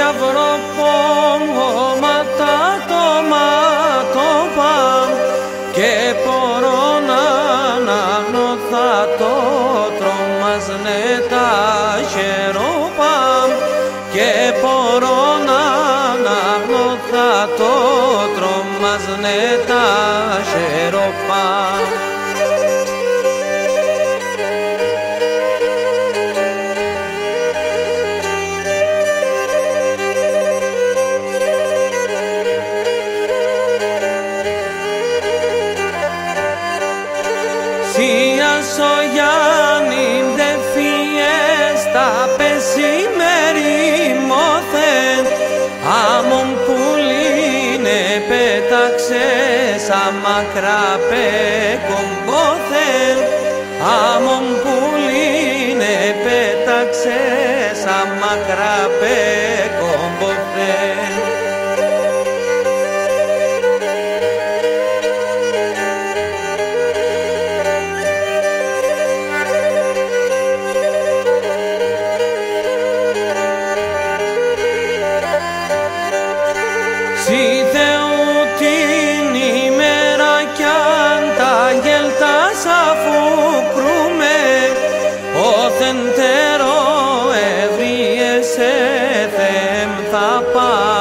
αυροπόμματα το ματοπάμ και μπορώ να αναγνωθά το τρομάζνε τα χεροπάμ και μπορώ να αναγνωθά το τρομάζνε τα χεροπάμ. Σιάσο Γιάννη δε φιέστα πεσημέρι μόθεν άμον πουλίνε πέταξε σαν μακρά πεκομπόθεν άμον πουλίνε πέταξε σαν μακρά πεκομπόθεν. Συ Θεού την ημέρα κι αν τα γέλτας αφού κρούμε όθεν τερό ευρύεσαι Θεέμ θα πάει.